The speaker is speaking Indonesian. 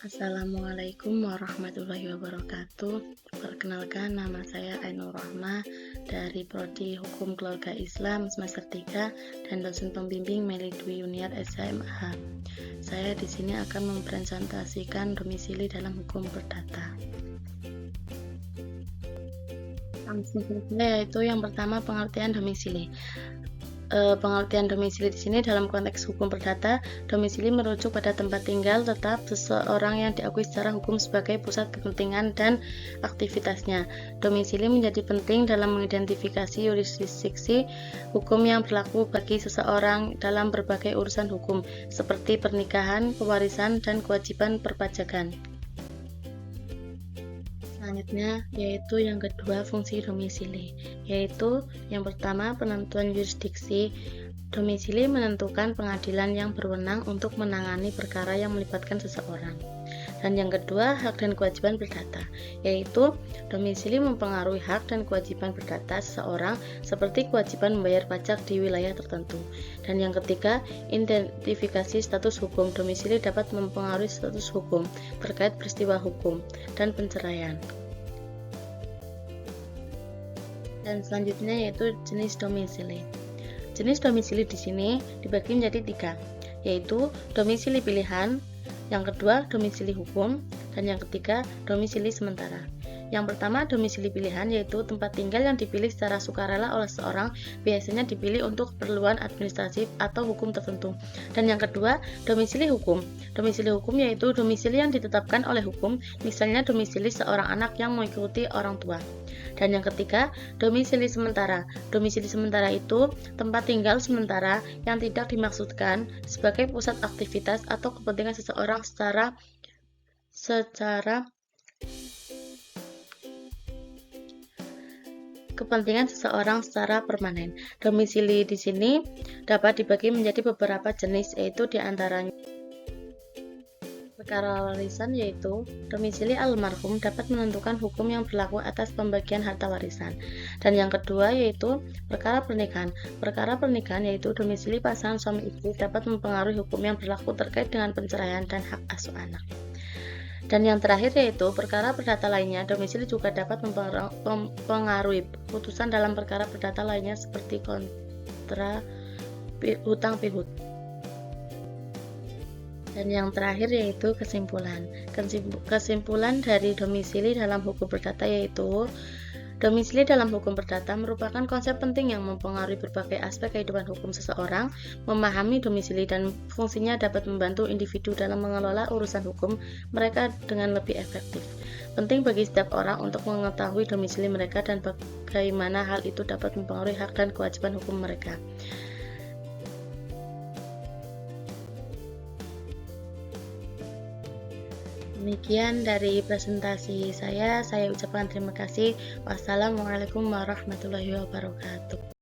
Assalamualaikum warahmatullahi wabarakatuh. Perkenalkan, nama saya Ainur Rahma dari Prodi Hukum Keluarga Islam semester 3 dan dosen pembimbing Meli Dwi Yuniar SMA. Saya di sini akan mempresentasikan domisili dalam hukum perdata. Yaitu yang pertama, pengertian domisili. Pengertian domisili di sini dalam konteks hukum perdata, domisili merujuk pada tempat tinggal tetap seseorang yang diakui secara hukum sebagai pusat kepentingan dan aktivitasnya. Domisili menjadi penting dalam mengidentifikasi yurisdiksi hukum yang berlaku bagi seseorang dalam berbagai urusan hukum, seperti pernikahan, pewarisan, dan kewajiban perpajakan. Selanjutnya yaitu yang kedua, fungsi domisili, yaitu yang pertama, penentuan yurisdiksi. Domisili menentukan pengadilan yang berwenang untuk menangani perkara yang melibatkan seseorang. Dan yang kedua, hak dan kewajiban perdata, yaitu domisili mempengaruhi hak dan kewajiban perdata seseorang seperti kewajiban membayar pajak di wilayah tertentu. Dan yang ketiga, identifikasi status hukum. Domisili dapat mempengaruhi status hukum terkait peristiwa hukum dan penceraian. Dan selanjutnya yaitu jenis domisili. Jenis domisili di sini dibagi menjadi 3, yaitu domisili pilihan, yang kedua domisili hukum, dan yang ketiga domisili sementara. Yang pertama, domisili pilihan, yaitu tempat tinggal yang dipilih secara sukarela oleh seseorang, biasanya dipilih untuk keperluan administratif atau hukum tertentu. Dan yang kedua, domisili hukum. Domisili hukum yaitu domisili yang ditetapkan oleh hukum, misalnya domisili seorang anak yang mengikuti orang tua. Dan yang ketiga, domisili sementara. Domisili sementara itu tempat tinggal sementara yang tidak dimaksudkan sebagai pusat aktivitas atau kepentingan seseorang secara permanen. Domisili di sini dapat dibagi menjadi beberapa jenis, yaitu diantaranya perkara warisan, yaitu domisili almarhum dapat menentukan hukum yang berlaku atas pembagian harta warisan. Dan yang kedua yaitu perkara pernikahan. Perkara pernikahan yaitu domisili pasangan suami istri dapat mempengaruhi hukum yang berlaku terkait dengan perceraian dan hak asuh anak. Dan yang terakhir yaitu perkara perdata lainnya. Domisili juga dapat mempengaruhi putusan dalam perkara perdata lainnya seperti kontra hutang pihut. Dan yang terakhir yaitu kesimpulan. Kesimpulan dari domisili dalam hukum perdata yaitu domisili dalam hukum perdata merupakan konsep penting yang mempengaruhi berbagai aspek kehidupan hukum seseorang. Memahami domisili dan fungsinya dapat membantu individu dalam mengelola urusan hukum mereka dengan lebih efektif. Penting bagi setiap orang untuk mengetahui domisili mereka dan bagaimana hal itu dapat mempengaruhi hak dan kewajiban hukum mereka. Demikian dari presentasi saya ucapkan terima kasih. Wassalamualaikum warahmatullahi wabarakatuh.